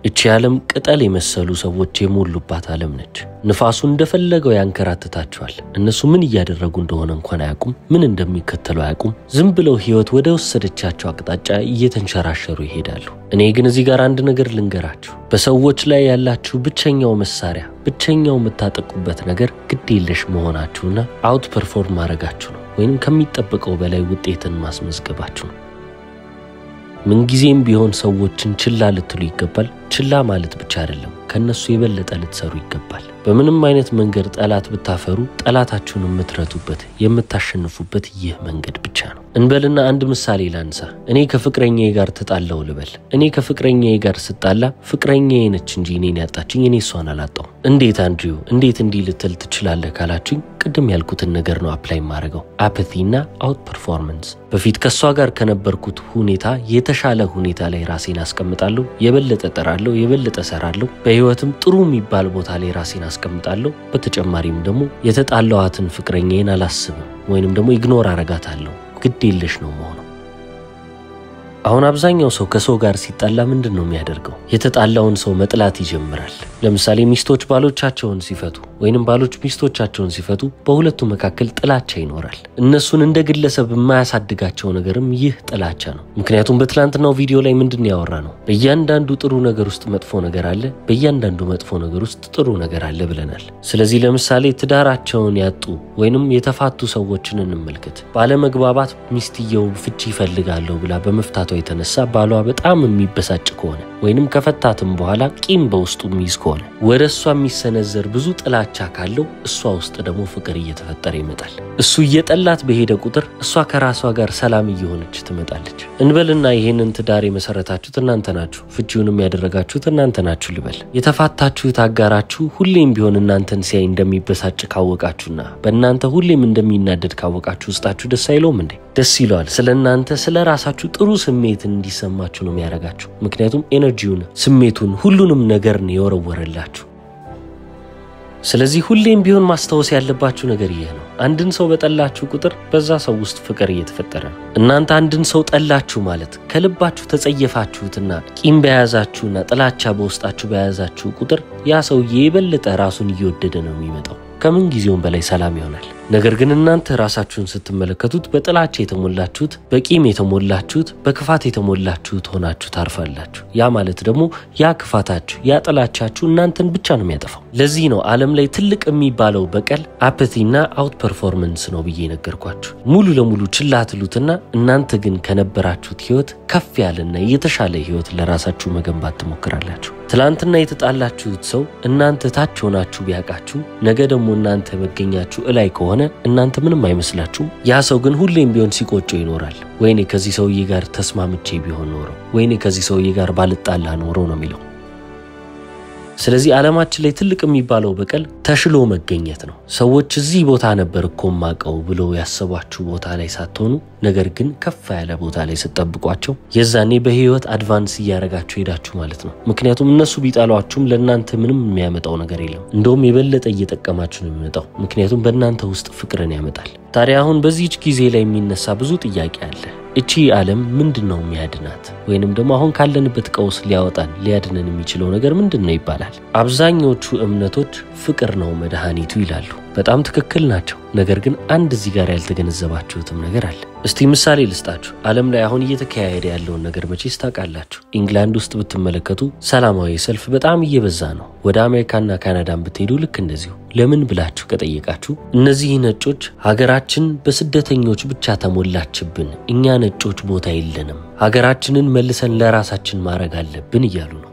እቺ ዓለም ቅጠል የመሰሉ ሰዎች የሞሉባት ዓለም ነች። ንፋሱ እንደፈለገው ያንከራተታቸዋል። እነሱ ምን እያደረጉ እንደሆነ እንኳን አያውቁም፣ ምን እንደሚከተሉ አያውቁም። ዝም ብለው ህይወት ወደ ወሰደቻቸው አቅጣጫ እየተንሸራሸሩ ይሄዳሉ። እኔ ግን እዚህ ጋር አንድ ነገር ልንገራችሁ። በሰዎች ላይ ያላችሁ ብቸኛው መሳሪያ፣ ብቸኛው የምታጠቁበት ነገር ግዴለሽ መሆናችሁና አውት ፐርፎርም ማድረጋችሁ ነው፣ ወይንም ከሚጠበቀው በላይ ውጤትን ማስመዝገባችሁ ነው። ምን ጊዜም ቢሆን ሰዎችን ችላ ልትሉ ይገባል። ችላ ማለት ብቻ አይደለም፣ ከነሱ የበለጠ ልትሰሩ ይገባል። በምንም አይነት መንገድ ጠላት ብታፈሩ ጠላታችሁን የምትረቱበት የምታሸንፉበት ይህ መንገድ ብቻ ነው። እንበልና አንድ ምሳሌ ላንሳ። እኔ ከፍቅረኛዬ ጋር ተጣላው ልበል። እኔ ከፍቅረኛዬ ጋር ስጣላ ፍቅረኛዬ ነች እንጂ እኔን ያጣችኝ፣ እኔ እሷን አላጣው። እንዴት አንድሪው እንዴት እንዲህ ልትል ትችላለህ ካላችሁኝ ቅድም ያልኩትን ነገር ነው አፕላይ ማድረገው። አፓቲና አውት ፐርፎርማንስ። በፊት ከሷ ጋር ከነበርኩት ሁኔታ የተሻለ ሁኔታ ላይ ራሴን አስቀምጣለሁ፣ የበለጠ እጠራለሁ፣ የበለጠ ሰራለሁ፣ በህይወትም ጥሩ የሚባል ቦታ ላይ ራሴን አስቀምጣለሁ። በተጨማሪም ደግሞ የተጣላዋትን ፍቅረኛዬን አላስብም ወይንም ደግሞ ኢግኖር አረጋታለሁ። ግዴለሽ ነው መሆኑ። አሁን አብዛኛው ሰው ከሰው ጋር ሲጣላ ምንድነው የሚያደርገው? የተጣላውን ሰው መጥላት ይጀምራል። ለምሳሌ ሚስቶች ባሎቻቸውን ሲፈቱ ወይንም ባሎች ሚስቶቻቸውን ሲፈቱ በሁለቱ መካከል ጥላቻ ይኖራል። እነሱን እንደ ግለሰብ የማያሳድጋቸው ነገርም ይህ ጥላቻ ነው። ምክንያቱም በትላንትናው ቪዲዮ ላይ ምንድነው ያወራነው? በእያንዳንዱ ጥሩ ነገር ውስጥ መጥፎ ነገር አለ፣ በእያንዳንዱ መጥፎ ነገር ውስጥ ጥሩ ነገር አለ ብለናል። ስለዚህ ለምሳሌ ትዳራቸውን ያጡ ወይንም የተፋቱ ሰዎችን እንመልከት። ባለመግባባት ሚስትየው ፍቺ ይፈልጋለሁ ብላ በመፍታቷ የተነሳ ባሏ በጣም የሚበሳጭ ከሆነ ወይንም ከፈታትም በኋላ ቂም በውስጡ የሚይዝ ከሆነ ወደሷ የሚሰነዘር ብዙ ጥላቻ ካለው እሷ ውስጥ ደግሞ ፍቅር እየተፈጠረ ይመጣል። እሱ እየጠላት በሄደ ቁጥር እሷ ከራሷ ጋር ሰላም እየሆነች ትመጣለች። እንበልና ይሄንን ትዳር የመሰረታችሁት እናንተ ናችሁ፣ ፍቺውንም ያደረጋችሁት እናንተ ናችሁ ልበል። የተፋታችሁት አጋራችሁ ሁሌም ቢሆን እናንተን ሲያይ እንደሚበሳጭ ካወቃችሁና በእናንተ ሁሌም እንደሚናደድ ካወቃችሁ ውስጣችሁ ደስ አይለውም እንዴ? ደስ ይለዋል። ስለናንተ ስለራሳችሁ ጥሩ ስሜት እንዲሰማችሁ ነው የሚያረጋችሁ። ምክንያቱም ኤነርጂውን፣ ስሜቱን፣ ሁሉንም ነገር ነው የወረወረላችሁ። ስለዚህ ሁሌም ቢሆን ማስተዋወስ ያለባችሁ ነገር ይሄ ነው። አንድን ሰው በጠላችሁ ቁጥር በዛ ሰው ውስጥ ፍቅር እየተፈጠረ ነው። እናንተ አንድን ሰው ጠላችሁ ማለት ከልባችሁ ተጸየፋችሁትና ቂም በያዛችሁና ጥላቻ በውስጣችሁ በያዛችሁ ቁጥር ያ ሰው የበለጠ ራሱን እየወደደ ነው የሚመጣው። ከምን ጊዜውም በላይ ሰላም ይሆናል። ነገር ግን እናንተ ራሳችሁን ስትመለከቱት በጥላቻ የተሞላችሁት፣ በቂም የተሞላችሁት፣ በክፋት የተሞላችሁት ሆናችሁ ታርፋላችሁ። ያ ማለት ደግሞ ያ ክፋታችሁ፣ ያ ጥላቻችሁ እናንተን ብቻ ነው የሚያጠፋው። ለዚህ ነው ዓለም ላይ ትልቅ የሚባለው በቀል አፓቲና አውት ፐርፎርማንስ ነው ብዬ ነገርኳችሁ። ሙሉ ለሙሉ ችላ ትሉትና እናንተ ግን ከነበራችሁት ህይወት ከፍ ያለና የተሻለ ህይወት ለራሳችሁ መገንባት ትሞክራላችሁ። ትላንትና የተጣላችሁት ሰው እናንተ ታች ሆናችሁ ቢያቃችሁ ነገ ደግሞ እናንተ መገኛችሁ እላይ ከሆነ እናንተ ምንም አይመስላችሁም። ያ ሰው ግን ሁሌም ቢሆን ሲቆጮ ይኖራል። ወይኔ ከዚህ ሰውዬ ጋር ተስማምቼ ቢሆን ኖሮ፣ ወይኔ ከዚህ ሰውዬ ጋር ባልጣላ ኖሮ ነው የሚለው። ስለዚህ ዓለማችን ላይ ትልቅ የሚባለው በቀል ተሽሎ መገኘት ነው። ሰዎች እዚህ ቦታ ነበር እኮ ማቀው ብሎ ያሰባችሁ ቦታ ላይ ሳትሆኑ ነገር ግን ከፍ ያለ ቦታ ላይ ተጠብቋቸው የዛኔ በህይወት አድቫንስ ያረጋችሁ ሄዳችሁ ማለት ነው። ምክንያቱም እነሱ ቢጣሏችሁም ለእናንተ ምንም የሚያመጣው ነገር የለም። እንደውም የበለጠ እየተጠቀማችሁ ነው የሚመጣው። ምክንያቱም በእናንተ ውስጥ ፍቅርን ያመጣል። ታዲያ አሁን በዚህች ጊዜ ላይ የሚነሳ ብዙ ጥያቄ አለ። እቺ ዓለም ምንድነው የሚያድናት? ወይንም ደግሞ አሁን ካለንበት ቀውስ ሊያወጣን ሊያድነን የሚችለው ነገር ምንድነው ይባላል? አብዛኞቹ እምነቶች ፍቅር ነው መድኃኒቱ ይላሉ። በጣም ትክክል ናቸው። ነገር ግን አንድ እዚህ ጋር ያልተገነዘባችሁትም ነገር አለ። እስቲ ምሳሌ ልስጣችሁ። ዓለም ላይ አሁን እየተካሄደ ያለውን ነገር መቼስ ታውቃላችሁ። ኢንግላንድ ውስጥ ብትመለከቱ ሰላማዊ ሰልፍ በጣም እየበዛ ነው። ወደ አሜሪካና ካናዳም ብትሄዱ ልክ እንደዚሁ። ለምን ብላችሁ ከጠየቃችሁ እነዚህ ነጮች ሀገራችን በስደተኞች ብቻ ተሞላችብን፣ እኛ ነጮች ቦታ የለንም፣ ሀገራችንን መልሰን ለራሳችን ማድረግ አለብን እያሉ ነው።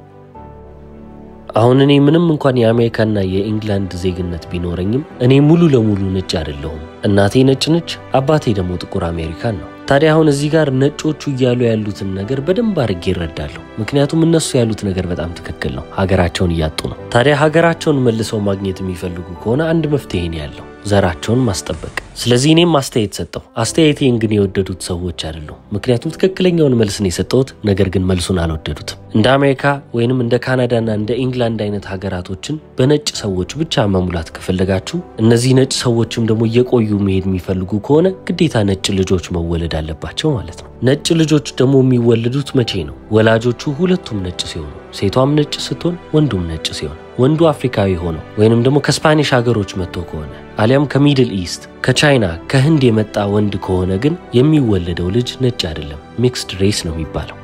አሁን እኔ ምንም እንኳን የአሜሪካና የኢንግላንድ ዜግነት ቢኖረኝም እኔ ሙሉ ለሙሉ ነጭ አይደለሁም። እናቴ ነጭ ነች፣ አባቴ ደግሞ ጥቁር አሜሪካን ነው። ታዲያ አሁን እዚህ ጋር ነጮቹ እያሉ ያሉትን ነገር በደንብ አድርጌ እረዳለሁ። ምክንያቱም እነሱ ያሉት ነገር በጣም ትክክል ነው። ሀገራቸውን እያጡ ነው። ታዲያ ሀገራቸውን መልሰው ማግኘት የሚፈልጉ ከሆነ አንድ መፍትሄ ነው ያለው። ዘራቸውን ማስጠበቅ። ስለዚህ እኔም አስተያየት ሰጠው። አስተያየቴን ግን የወደዱት ሰዎች አይደሉም። ምክንያቱም ትክክለኛውን መልስ ነው የሰጠሁት፣ ነገር ግን መልሱን አልወደዱትም። እንደ አሜሪካ ወይንም እንደ ካናዳና እንደ ኢንግላንድ አይነት ሀገራቶችን በነጭ ሰዎች ብቻ መሙላት ከፈለጋችሁ እነዚህ ነጭ ሰዎችም ደግሞ እየቆዩ መሄድ የሚፈልጉ ከሆነ ግዴታ ነጭ ልጆች መወለድ አለባቸው ማለት ነው። ነጭ ልጆች ደግሞ የሚወለዱት መቼ ነው? ወላጆቹ ሁለቱም ነጭ ሲሆኑ፣ ሴቷም ነጭ ስትሆን ወንዱም ነጭ ሲሆን፣ ወንዱ አፍሪካዊ ሆኖ ወይንም ደግሞ ከስፓኒሽ ሀገሮች መጥቶ ከሆነ አሊያም ከሚድል ኢስት ከቻይና ከህንድ የመጣ ወንድ ከሆነ ግን የሚወለደው ልጅ ነጭ አይደለም፣ ሚክስድ ሬስ ነው የሚባለው።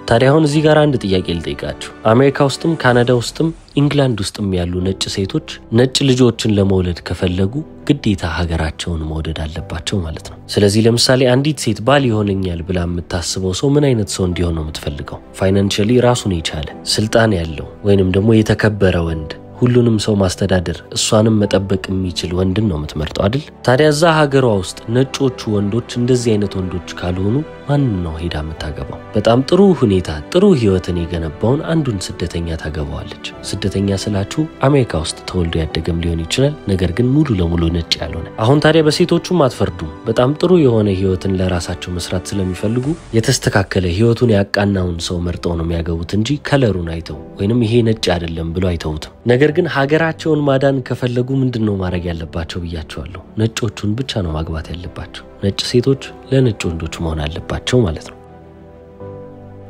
ታዲያ አሁን እዚህ ጋር አንድ ጥያቄ ልጠይቃችሁ። አሜሪካ ውስጥም ካናዳ ውስጥም ኢንግላንድ ውስጥም ያሉ ነጭ ሴቶች ነጭ ልጆችን ለመውለድ ከፈለጉ ግዴታ ሀገራቸውን መውደድ አለባቸው ማለት ነው። ስለዚህ ለምሳሌ አንዲት ሴት ባል ይሆነኛል ብላ የምታስበው ሰው ምን አይነት ሰው እንዲሆን ነው የምትፈልገው? ፋይናንሻሊ ራሱን የቻለ ስልጣን ያለው ወይንም ደግሞ የተከበረ ወንድ፣ ሁሉንም ሰው ማስተዳደር እሷንም መጠበቅ የሚችል ወንድን ነው የምትመርጠው አይደል? ታዲያ እዛ ሀገሯ ውስጥ ነጮቹ ወንዶች እንደዚህ አይነት ወንዶች ካልሆኑ ማንን ነው ሄዳ የምታገባው? በጣም ጥሩ ሁኔታ ጥሩ ህይወትን የገነባውን አንዱን ስደተኛ ታገባዋለች። ስደተኛ ስላችሁ አሜሪካ ውስጥ ተወልዶ ያደገም ሊሆን ይችላል፣ ነገር ግን ሙሉ ለሙሉ ነጭ ያልሆነ። አሁን ታዲያ በሴቶቹም አትፈርዱም። በጣም ጥሩ የሆነ ህይወትን ለራሳቸው መስራት ስለሚፈልጉ የተስተካከለ ህይወቱን ያቃናውን ሰው መርጠው ነው የሚያገቡት እንጂ ከለሩን አይተው ወይንም ይሄ ነጭ አይደለም ብሎ አይተውትም። ነገር ግን ሀገራቸውን ማዳን ከፈለጉ ምንድነው ማድረግ ያለባቸው ብያቸዋለሁ? ነጮቹን ብቻ ነው ማግባት ያለባቸው። ነጭ ሴቶች ለነጭ ወንዶች መሆን አለባቸው ማለት ነው።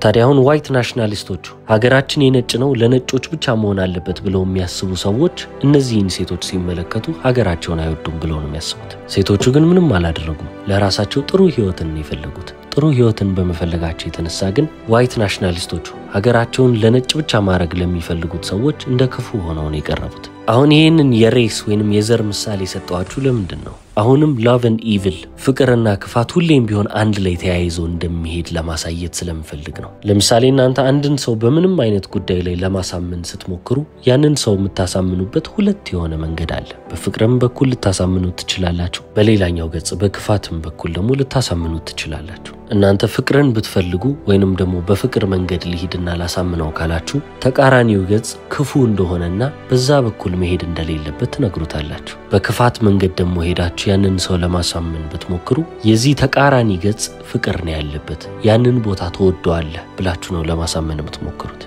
ታዲያ አሁን ዋይት ናሽናሊስቶቹ ሀገራችን የነጭ ነው ለነጮች ብቻ መሆን አለበት ብለው የሚያስቡ ሰዎች እነዚህን ሴቶች ሲመለከቱ ሀገራቸውን አይወዱም ብለው ነው የሚያስቡት። ሴቶቹ ግን ምንም አላደረጉም። ለራሳቸው ጥሩ ህይወትን ነው የፈለጉት። ጥሩ ህይወትን በመፈለጋቸው የተነሳ ግን ዋይት ናሽናሊስቶቹ ሀገራቸውን ለነጭ ብቻ ማድረግ ለሚፈልጉት ሰዎች እንደ ክፉ ሆነው ነው የቀረቡት። አሁን ይሄንን የሬስ ወይንም የዘር ምሳሌ ሰጠዋችሁ ለምንድን ነው? አሁንም ላቭ ኤንድ ኢቪል ፍቅርና ክፋት ሁሌም ቢሆን አንድ ላይ ተያይዞ እንደሚሄድ ለማሳየት ስለምፈልግ ነው። ለምሳሌ እናንተ አንድን ሰው በምንም አይነት ጉዳይ ላይ ለማሳመን ስትሞክሩ ያንን ሰው የምታሳምኑበት ሁለት የሆነ መንገድ አለ። በፍቅርም በኩል ልታሳምኑት ትችላላችሁ፣ በሌላኛው ገጽ በክፋትም በኩል ደግሞ ልታሳምኑት ትችላላችሁ። እናንተ ፍቅርን ብትፈልጉ ወይንም ደግሞ በፍቅር መንገድ ሊሄድና ላሳምነው ካላችሁ ተቃራኒው ገጽ ክፉ እንደሆነና በዛ በኩል መሄድ እንደሌለበት ትነግሩታላችሁ። በክፋት መንገድ ደግሞ ሄዳችሁ ያንን ሰው ለማሳመን ብትሞክሩ የዚህ ተቃራኒ ገጽ ፍቅር ነው ያለበት፣ ያንን ቦታ ተወደዋለህ ብላችሁ ነው ለማሳመን የምትሞክሩት።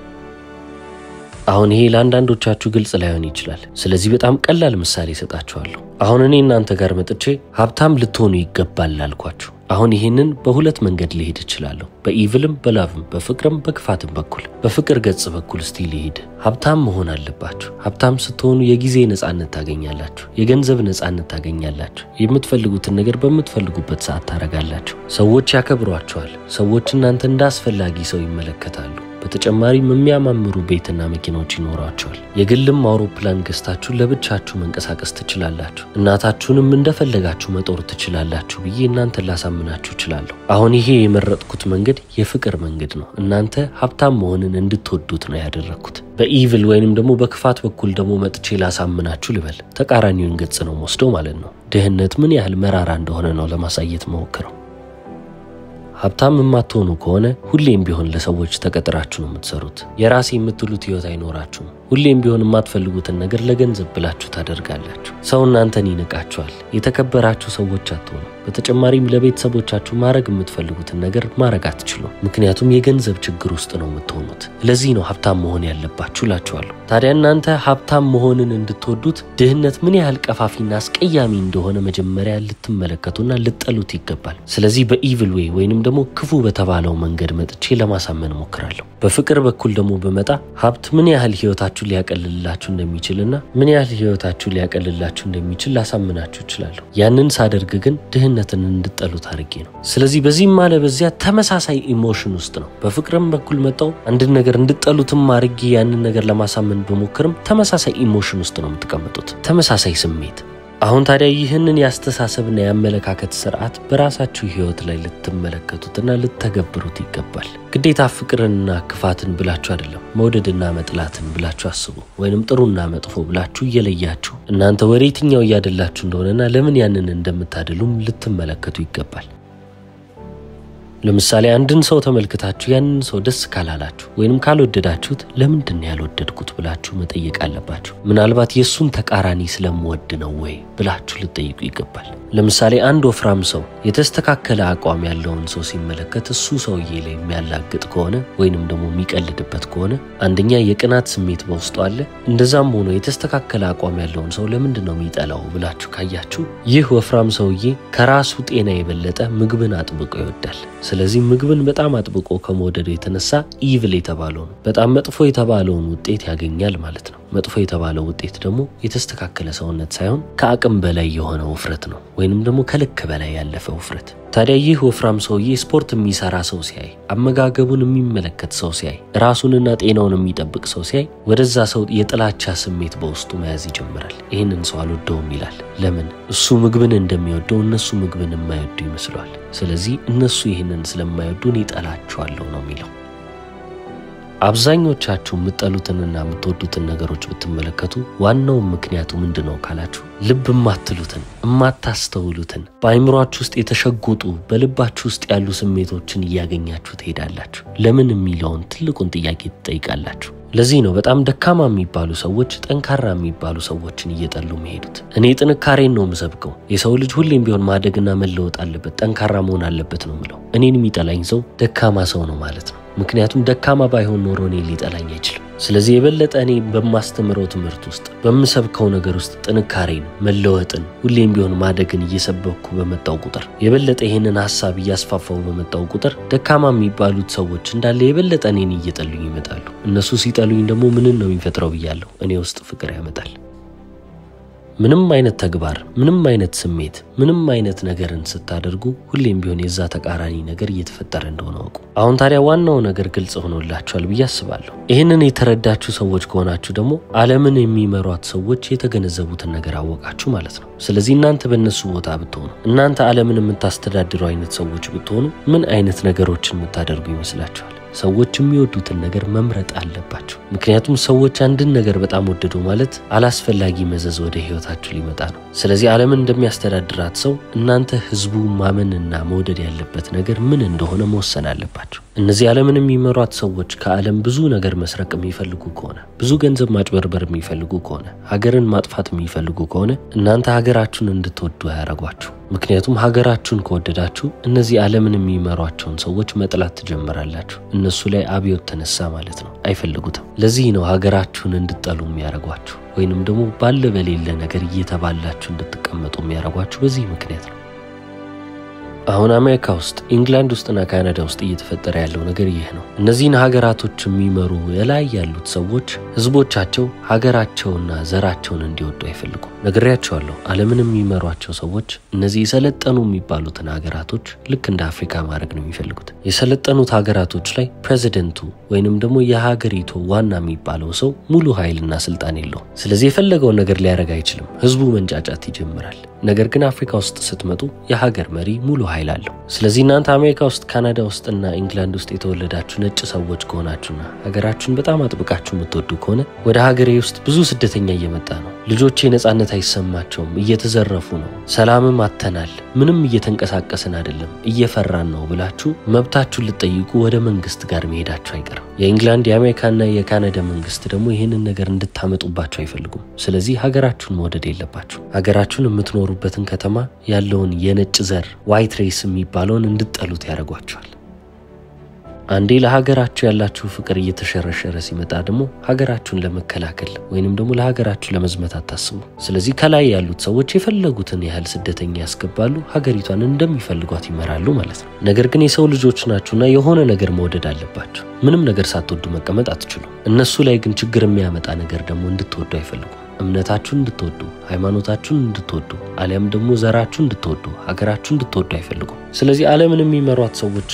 አሁን ይሄ ለአንዳንዶቻችሁ ግልጽ ላይሆን ይችላል። ስለዚህ በጣም ቀላል ምሳሌ ሰጣችኋለሁ። አሁን እኔ እናንተ ጋር መጥቼ ሀብታም ልትሆኑ ይገባል አልኳችሁ። አሁን ይሄንን በሁለት መንገድ ሊሄድ ይችላል፣ በኢቪልም በላቭም በፍቅርም በክፋትም በኩል። በፍቅር ገጽ በኩል እስቲ ሊሄድ ሀብታም መሆን አለባችሁ። ሀብታም ስትሆኑ የጊዜ ነፃነት ታገኛላችሁ፣ የገንዘብ ነፃነት ታገኛላችሁ። የምትፈልጉትን ነገር በምትፈልጉበት ሰዓት ታረጋላችሁ። ሰዎች ያከብሯችኋል። ሰዎች እናንተ እንዳስፈላጊ ሰው ይመለከታሉ። በተጨማሪም የሚያማምሩ ቤትና መኪናዎች ይኖራችኋል። የግልም አውሮፕላን ገዝታችሁ ለብቻችሁ መንቀሳቀስ ትችላላችሁ። እናታችሁንም እንደፈለጋችሁ መጦር ትችላላችሁ ብዬ እናንተ ላሳምናችሁ እችላለሁ። አሁን ይሄ የመረጥኩት መንገድ የፍቅር መንገድ ነው። እናንተ ሀብታም መሆንን እንድትወዱት ነው ያደረኩት። በኢቪል ወይንም ደግሞ በክፋት በኩል ደግሞ መጥቼ ላሳምናችሁ ልበል፣ ተቃራኒውን ገጽ ነው ወስደው ማለት ነው። ድህነት ምን ያህል መራራ እንደሆነ ነው ለማሳየት መሞከረው። ሀብታም የማትሆኑ ከሆነ ሁሌም ቢሆን ለሰዎች ተቀጥራችሁ ነው የምትሰሩት። የራሴ የምትሉት ህይወት አይኖራችሁም። ሁሌም ቢሆን የማትፈልጉትን ነገር ለገንዘብ ብላችሁ ታደርጋላችሁ። ሰው እናንተን ይንቃችኋል። የተከበራችሁ ሰዎች አትሆኑ። በተጨማሪም ለቤተሰቦቻችሁ ማድረግ የምትፈልጉትን ነገር ማድረግ አትችሉም፣ ምክንያቱም የገንዘብ ችግር ውስጥ ነው የምትሆኑት። ለዚህ ነው ሀብታም መሆን ያለባችሁ እላችኋለሁ። ታዲያ እናንተ ሀብታም መሆንን እንድትወዱት ድህነት ምን ያህል ቀፋፊና አስቀያሚ እንደሆነ መጀመሪያ ልትመለከቱና ልጠሉት ይገባል። ስለዚህ በኢቪል ዌይ ወይንም ደግሞ ክፉ በተባለው መንገድ መጥቼ ለማሳመን ሞክራለሁ። በፍቅር በኩል ደግሞ በመጣ ሀብት ምን ያህል ህይወታችሁ ሊያቀልልላችሁ እንደሚችልና ምን ያህል ህይወታችሁ ሊያቀልልላችሁ እንደሚችል ላሳምናችሁ እችላለሁ። ያንን ሳደርግ ግን ድህነትን እንድትጠሉት አድርጌ ነው። ስለዚህ በዚህም ማለ በዚያ ተመሳሳይ ኢሞሽን ውስጥ ነው። በፍቅርም በኩል መጣው አንድ ነገር እንድትጠሉትም አድርጌ ያንን ነገር ለማሳመን በሞክርም ተመሳሳይ ኢሞሽን ውስጥ ነው የምትቀመጡት፣ ተመሳሳይ ስሜት። አሁን ታዲያ ይህንን ያስተሳሰብና ያመለካከት ስርዓት በራሳችሁ ህይወት ላይ ልትመለከቱትና ልትተገብሩት ይገባል። ግዴታ ፍቅርንና ክፋትን ብላችሁ አይደለም፣ መውደድና መጥላትን ብላችሁ አስቡ። ወይንም ጥሩና መጥፎ ብላችሁ እየለያችሁ እናንተ ወደ የትኛው ያደላችሁ እንደሆነና ለምን ያንን እንደምታደሉም ልትመለከቱ ይገባል። ለምሳሌ አንድን ሰው ተመልክታችሁ ያንን ሰው ደስ ካላላችሁ ወይንም ካልወደዳችሁት ለምንድን ነው ያልወደድኩት ብላችሁ መጠየቅ አለባችሁ። ምናልባት የሱን ተቃራኒ ስለምወድ ነው ወይ ብላችሁ ልትጠይቁ ይገባል። ለምሳሌ አንድ ወፍራም ሰው የተስተካከለ አቋም ያለውን ሰው ሲመለከት እሱ ሰውዬ ላይ የሚያላግጥ ከሆነ ወይንም ደግሞ የሚቀልድበት ከሆነ አንደኛ የቅናት ስሜት በውስጡ አለ። እንደዛም ሆኖ የተስተካከለ አቋም ያለውን ሰው ለምንድን ነው የሚጠላው ብላችሁ ካያችሁ ይህ ወፍራም ሰውዬ ከራሱ ጤና የበለጠ ምግብን አጥብቆ ይወዳል። ስለዚህ ምግብን በጣም አጥብቆ ከመውደዱ የተነሳ ኢቪል የተባለውን በጣም መጥፎ የተባለውን ውጤት ያገኛል ማለት ነው። መጥፎ የተባለው ውጤት ደግሞ የተስተካከለ ሰውነት ሳይሆን ከአቅም በላይ የሆነ ውፍረት ነው ወይንም ደግሞ ከልክ በላይ ያለፈ ውፍረት። ታዲያ ይህ ወፍራም ሰውዬ ስፖርት የሚሰራ ሰው ሲያይ፣ አመጋገቡን የሚመለከት ሰው ሲያይ፣ ራሱንና ጤናውን የሚጠብቅ ሰው ሲያይ ወደዛ ሰው የጥላቻ ስሜት በውስጡ መያዝ ይጀምራል። ይህንን ሰው አልወደውም ይላል። ለምን? እሱ ምግብን እንደሚወደው እነሱ ምግብን የማይወዱ ይመስለዋል። ስለዚህ እነሱ ይህንን ስለማይወዱ እኔ እጠላቸዋለሁ ነው የሚለው። አብዛኞቻችሁ የምትጠሉትንና የምትወዱትን ነገሮች ብትመለከቱ ዋናው ምክንያቱ ምንድነው ካላችሁ ልብ ማትሉትን ማታስተውሉትን በአይምሮአችሁ ውስጥ የተሸጎጡ በልባችሁ ውስጥ ያሉ ስሜቶችን እያገኛችሁ ትሄዳላችሁ። ለምን የሚለውን ትልቁን ጥያቄ ትጠይቃላችሁ። ለዚህ ነው በጣም ደካማ የሚባሉ ሰዎች ጠንካራ የሚባሉ ሰዎችን እየጠሉ መሄዱት። እኔ ጥንካሬን ነው የምሰብከው። የሰው ልጅ ሁሌም ቢሆን ማደግና መለወጥ አለበት፣ ጠንካራ መሆን አለበት ነው የምለው። እኔን የሚጠላኝ ሰው ደካማ ሰው ነው ማለት ነው። ምክንያቱም ደካማ ባይሆን ኖሮ እኔ ሊጠላኝ አይችልም። ስለዚህ የበለጠ እኔ በማስተምረው ትምህርት ውስጥ በምሰብከው ነገር ውስጥ ጥንካሬን፣ መለወጥን፣ ሁሌም ቢሆን ማደግን እየሰበኩ በመጣው ቁጥር የበለጠ ይሄንን ሐሳብ እያስፋፋው በመጣው ቁጥር ደካማ የሚባሉት ሰዎች እንዳለ የበለጠ እኔን እየጠሉኝ ይመጣሉ። እነሱ ሲጠሉኝ ደግሞ ምንን ነው የሚፈጥረው ብያለሁ? እኔ ውስጥ ፍቅር ያመጣል። ምንም አይነት ተግባር፣ ምንም አይነት ስሜት፣ ምንም አይነት ነገርን ስታደርጉ ሁሌም ቢሆን የዛ ተቃራኒ ነገር እየተፈጠረ እንደሆነ አውቁ። አሁን ታዲያ ዋናው ነገር ግልጽ ሆኖላችኋል ብዬ አስባለሁ። ይህንን የተረዳችሁ ሰዎች ከሆናችሁ ደግሞ ዓለምን የሚመሯት ሰዎች የተገነዘቡትን ነገር አወቃችሁ ማለት ነው። ስለዚህ እናንተ በእነሱ ቦታ ብትሆኑ፣ እናንተ ዓለምን የምታስተዳድሩ አይነት ሰዎች ብትሆኑ ምን አይነት ነገሮችን የምታደርጉ ይመስላችኋል? ሰዎች የሚወዱትን ነገር መምረጥ አለባቸው። ምክንያቱም ሰዎች አንድን ነገር በጣም ወደዱ ማለት አላስፈላጊ መዘዝ ወደ ህይወታችሁ ሊመጣ ነው። ስለዚህ ዓለምን እንደሚያስተዳድራት ሰው እናንተ ህዝቡ ማመንና መውደድ ያለበት ነገር ምን እንደሆነ መወሰን አለባችሁ። እነዚህ ዓለምን የሚመሯት ሰዎች ከዓለም ብዙ ነገር መስረቅ የሚፈልጉ ከሆነ፣ ብዙ ገንዘብ ማጭበርበር የሚፈልጉ ከሆነ፣ ሀገርን ማጥፋት የሚፈልጉ ከሆነ እናንተ ሀገራችሁን እንድትወዱ አያረጓችሁ። ምክንያቱም ሀገራችሁን ከወደዳችሁ እነዚህ ዓለምን የሚመሯቸውን ሰዎች መጥላት ትጀምራላችሁ። እነሱ ላይ አብዮት ተነሳ ማለት ነው። አይፈልጉትም። ለዚህ ነው ሀገራችሁን እንድትጠሉ የሚያረጓችሁ ወይንም ደግሞ ባለ በሌለ ነገር እየተባላችሁ እንድትቀመጡ የሚያረጓችሁ በዚህ ምክንያት ነው። አሁን አሜሪካ ውስጥ፣ ኢንግላንድ ውስጥና ካናዳ ውስጥ እየተፈጠረ ያለው ነገር ይህ ነው። እነዚህን ሀገራቶች የሚመሩ የላይ ያሉት ሰዎች ህዝቦቻቸው ሀገራቸውና ዘራቸውን እንዲወዱ አይፈልጉም። ነግሬያቸዋለሁ። ዓለምን የሚመሯቸው ሰዎች እነዚህ የሰለጠኑ የሚባሉትን ሀገራቶች ልክ እንደ አፍሪካ ማድረግ ነው የሚፈልጉት። የሰለጠኑት ሀገራቶች ላይ ፕሬዚደንቱ ወይንም ደግሞ የሀገሪቱ ዋና የሚባለው ሰው ሙሉ ኃይልና ስልጣን የለውም። ስለዚህ የፈለገውን ነገር ሊያደርግ አይችልም። ህዝቡ መንጫጫት ይጀምራል። ነገር ግን አፍሪካ ውስጥ ስትመጡ የሀገር መሪ ሙሉ ኃይል አለው። ስለዚህ እናንተ አሜሪካ ውስጥ፣ ካናዳ ውስጥና ኢንግላንድ ውስጥ የተወለዳችሁ ነጭ ሰዎች ከሆናችሁና ሀገራችሁን በጣም አጥብቃችሁ የምትወዱ ከሆነ ወደ ሀገሬ ውስጥ ብዙ ስደተኛ እየመጣ ነው፣ ልጆቼ ነጻነት አይሰማቸውም፣ እየተዘረፉ ነው፣ ሰላምም አተናል፣ ምንም እየተንቀሳቀስን አይደለም፣ እየፈራን ነው ብላችሁ መብታችሁን ልትጠይቁ ወደ መንግስት ጋር መሄዳችሁ አይቀርም። የኢንግላንድ የአሜሪካና የካናዳ መንግስት ደግሞ ይህንን ነገር እንድታመጡባችሁ አይፈልጉም። ስለዚህ ሀገራችሁን መውደድ የለባችሁ። ሀገራችሁን የምትኖሩበትን ከተማ ያለውን የነጭ ዘር ዋይት ሬስ የሚባለውን እንድትጠሉት ያደርጓችኋል። አንዴ ለሀገራችሁ ያላችሁ ፍቅር እየተሸረሸረ ሲመጣ ደግሞ ሀገራችሁን ለመከላከል ወይንም ደግሞ ለሀገራችሁ ለመዝመት አታስቡ። ስለዚህ ከላይ ያሉት ሰዎች የፈለጉትን ያህል ስደተኛ ያስገባሉ፣ ሀገሪቷን እንደሚፈልጓት ይመራሉ ማለት ነው። ነገር ግን የሰው ልጆች ናችሁና የሆነ ነገር መውደድ አለባችሁ። ምንም ነገር ሳትወዱ መቀመጥ አትችሉ። እነሱ ላይ ግን ችግር የሚያመጣ ነገር ደግሞ እንድትወዱ አይፈልጉም። እምነታችሁን እንድትወዱ፣ ሃይማኖታችሁን እንድትወዱ፣ አሊያም ደግሞ ዘራችሁን እንድትወዱ፣ ሀገራችሁን እንድትወዱ አይፈልጉም። ስለዚህ ዓለምን የሚመሯት ሰዎች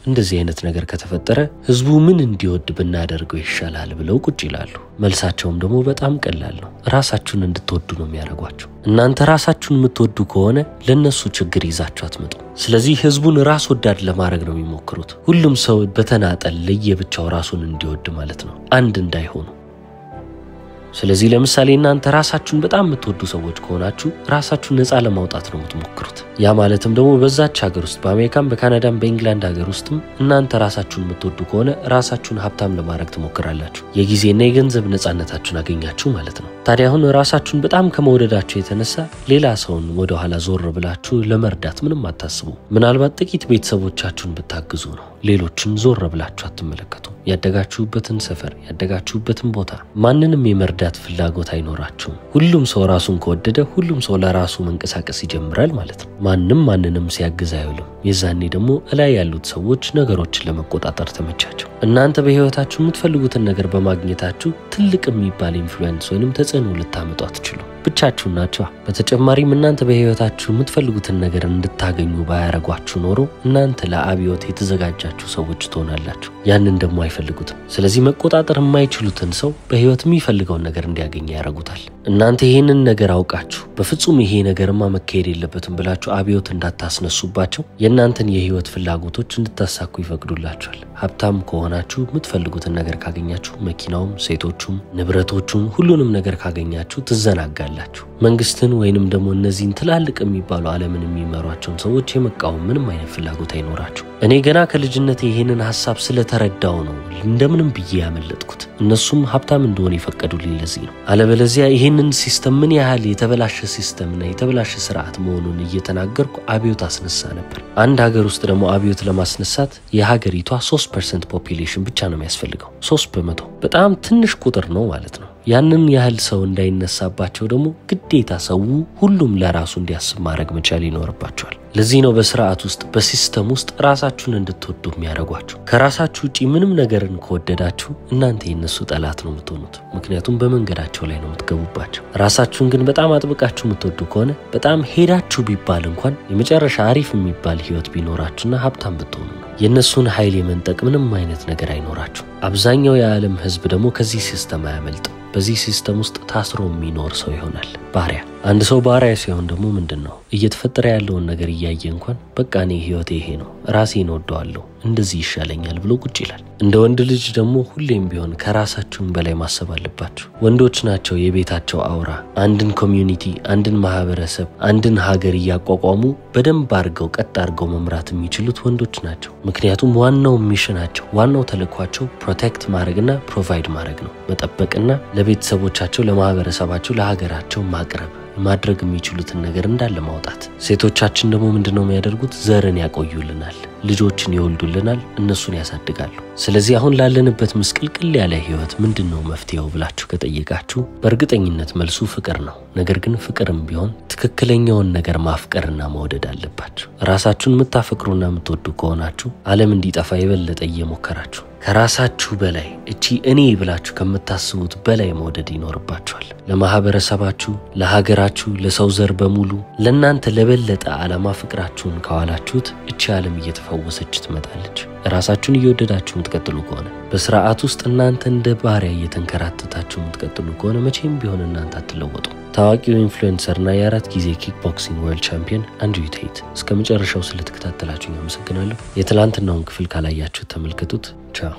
እንደዚህ አይነት ነገር ከተፈጠረ ህዝቡ ምን እንዲወድ ብናደርገው ይሻላል ብለው ቁጭ ይላሉ። መልሳቸውም ደግሞ በጣም ቀላል ነው። ራሳችሁን እንድትወዱ ነው የሚያደርጓችሁ። እናንተ ራሳችሁን የምትወዱ ከሆነ ለነሱ ችግር ይዛችሁ አትመጡ። ስለዚህ ህዝቡን ራስ ወዳድ ለማድረግ ነው የሚሞክሩት። ሁሉም ሰው በተናጠል ለየብቻው ራሱን እንዲወድ ማለት ነው፣ አንድ እንዳይሆኑ። ስለዚህ ለምሳሌ እናንተ ራሳችሁን በጣም የምትወዱ ሰዎች ከሆናችሁ ራሳችሁን ነፃ ለማውጣት ነው የምትሞክሩት። ያ ማለትም ደግሞ በዛች ሀገር ውስጥ በአሜሪካም በካናዳም በእንግላንድ ሀገር ውስጥም እናንተ ራሳችሁን የምትወዱ ከሆነ ራሳችሁን ሀብታም ለማድረግ ትሞክራላችሁ። የጊዜና የገንዘብ ነፃነታችሁን አገኛችሁ ማለት ነው። ታዲያ አሁን ራሳችሁን በጣም ከመውደዳችሁ የተነሳ ሌላ ሰውን ወደ ኋላ ዞር ብላችሁ ለመርዳት ምንም አታስቡ። ምናልባት ጥቂት ቤተሰቦቻችሁን ብታግዙ ነው። ሌሎችን ዞር ብላችሁ አትመለከቱ። ያደጋችሁበትን ሰፈር ያደጋችሁበትን ቦታ ማንንም የመርዳት ፍላጎት አይኖራችሁም። ሁሉም ሰው ራሱን ከወደደ ሁሉም ሰው ለራሱ መንቀሳቀስ ይጀምራል ማለት ነው። ማንንም ሲያግዝ አይውልም። የዛኔ ደግሞ እላይ ያሉት ሰዎች ነገሮችን ለመቆጣጠር ተመቻቸው። እናንተ በህይወታችሁ የምትፈልጉትን ነገር በማግኘታችሁ ትልቅ የሚባል ኢንፍሉዌንስ ወይንም ተጽዕኖ ልታመጡ አትችሉ። ብቻችሁን ናችሁ። በተጨማሪም እናንተ በህይወታችሁ የምትፈልጉትን ነገር እንድታገኙ ባያረጓችሁ ኖሮ እናንተ ለአብዮት የተዘጋጃችሁ ሰዎች ትሆናላችሁ። ያንን ደግሞ አይፈልጉትም። ስለዚህ መቆጣጠር የማይችሉትን ሰው በህይወት የሚፈልገውን ነገር እንዲያገኝ ያረጉታል። እናንተ ይሄንን ነገር አውቃችሁ በፍጹም ይሄ ነገርማ መካሄድ የለበትም ብላችሁ አብዮት እንዳታስነሱባቸው የእናንተን የህይወት ፍላጎቶች እንድታሳኩ ይፈቅዱላችኋል። ሀብታም ከሆናችሁ የምትፈልጉትን ነገር ካገኛችሁ መኪናውም፣ ሴቶቹም፣ ንብረቶቹም ሁሉንም ነገር ካገኛችሁ ትዘናጋላችሁ። መንግስትን ወይንም ደግሞ እነዚህን ትላልቅ የሚባሉ ዓለምን የሚመሯቸውን ሰዎች የመቃወም ምንም አይነት ፍላጎት አይኖራችሁ። እኔ ገና ከልጅነቴ ይሄንን ሐሳብ ስለተረዳው ነው እንደምንም ብዬ ያመለጥኩት። እነሱም ሀብታም እንደሆነ ይፈቀዱልኝ ለዚህ ነው። አለበለዚያ ይሄንን ሲስተም ምን ያህል የተበላሸ ሲስተምና የተበላሸ ስርዓት መሆኑን እየተናገርኩ አብዮት አስነሳ ነበር። አንድ ሀገር ውስጥ ደግሞ አብዮት ለማስነሳት የሀገሪቷ 3% ፖፑሌሽን ብቻ ነው የሚያስፈልገው። 3% በጣም ትንሽ ቁጥር ነው ማለት ነው። ያንን ያህል ሰው እንዳይነሳባቸው ደግሞ ግዴታ ሰው ሁሉም ለራሱ እንዲያስብ ማድረግ መቻል ይኖርባቸዋል። ለዚህ ነው በስርዓት ውስጥ በሲስተም ውስጥ ራሳችሁን እንድትወዱ የሚያደርጓችሁ። ከራሳችሁ ውጪ ምንም ነገርን ከወደዳችሁ እናንተ የነሱ ጠላት ነው የምትሆኑት። ምክንያቱም በመንገዳቸው ላይ ነው የምትገቡባቸው። ራሳችሁን ግን በጣም አጥብቃችሁ የምትወዱ ከሆነ በጣም ሄዳችሁ ቢባል እንኳን የመጨረሻ አሪፍ የሚባል ህይወት ቢኖራችሁና ሀብታም ብትሆኑ ነው። የነሱን ኃይል የመንጠቅ ምንም አይነት ነገር አይኖራችሁ። አብዛኛው የዓለም ህዝብ ደግሞ ከዚህ ሲስተም አያመልጥም። በዚህ ሲስተም ውስጥ ታስሮ የሚኖር ሰው ይሆናል። ባሪያ። አንድ ሰው ባሪያ ሲሆን ደግሞ ምንድነው እየተፈጠረ ያለውን ነገር እያየ እንኳን በቃ እኔ ህይወቴ ይሄ ነው፣ ራሴን ወደዋለሁ፣ እንደዚህ ይሻለኛል ብሎ ቁጭ ይላል። እንደ ወንድ ልጅ ደግሞ ሁሌም ቢሆን ከራሳችሁም በላይ ማሰብ አለባችሁ። ወንዶች ናቸው የቤታቸው አውራ። አንድን ኮሚዩኒቲ፣ አንድን ማህበረሰብ፣ አንድን ሀገር እያቋቋሙ በደንብ አድርገው ቀጥ አድርገው መምራት የሚችሉት ወንዶች ናቸው። ምክንያቱም ዋናው ሚሽናቸው፣ ዋናው ተልኳቸው ፕሮቴክት ማድረግና ፕሮቫይድ ማድረግ ነው። መጠበቅና ለቤተሰቦቻቸው፣ ለማህበረሰባቸው፣ ለሀገራቸው ማቅረብ ማድረግ የሚችሉትን ነገር እንዳለ ማውጣት። ሴቶቻችን ደግሞ ምንድነው የሚያደርጉት? ዘርን ያቆዩልናል፣ ልጆችን ይወልዱልናል፣ እነሱን ያሳድጋሉ። ስለዚህ አሁን ላለንበት ምስቅልቅል ያለ ህይወት ምንድነው መፍትሄው ብላችሁ ከጠየቃችሁ በእርግጠኝነት መልሱ ፍቅር ነው። ነገር ግን ፍቅርም ቢሆን ትክክለኛውን ነገር ማፍቀርና መውደድ አለባችሁ። ራሳችሁን የምታፈቅሩና የምትወዱ ከሆናችሁ ዓለም እንዲጠፋ የበለጠ እየሞከራችሁ ከራሳችሁ በላይ እቺ እኔ ብላችሁ ከምታስቡት በላይ መውደድ ይኖርባችኋል። ለማህበረሰባችሁ፣ ለሀገራችሁ፣ ለሰው ዘር በሙሉ ለእናንተ ለበለጠ ዓላማ ፍቅራችሁን ካዋላችሁት እቺ ዓለም እየተፈወሰች ትመጣለች። ራሳችሁን እየወደዳችሁ የምትቀጥሉ ከሆነ በስርዓት ውስጥ እናንተ እንደ ባሪያ እየተንከራተታችሁ የምትቀጥሉ ከሆነ መቼም ቢሆን እናንተ አትለወጡ። ታዋቂው ኢንፍሉዌንሰርና የ4 ጊዜ ኪክ ቦክሲንግ ወርልድ ቻምፒየን አንድሪው ቴት። እስከ መጨረሻው ስለተከታተላችሁ አመሰግናለሁ። የትላንትናውን ክፍል ካላያችሁ ተመልከቱት። ቻው።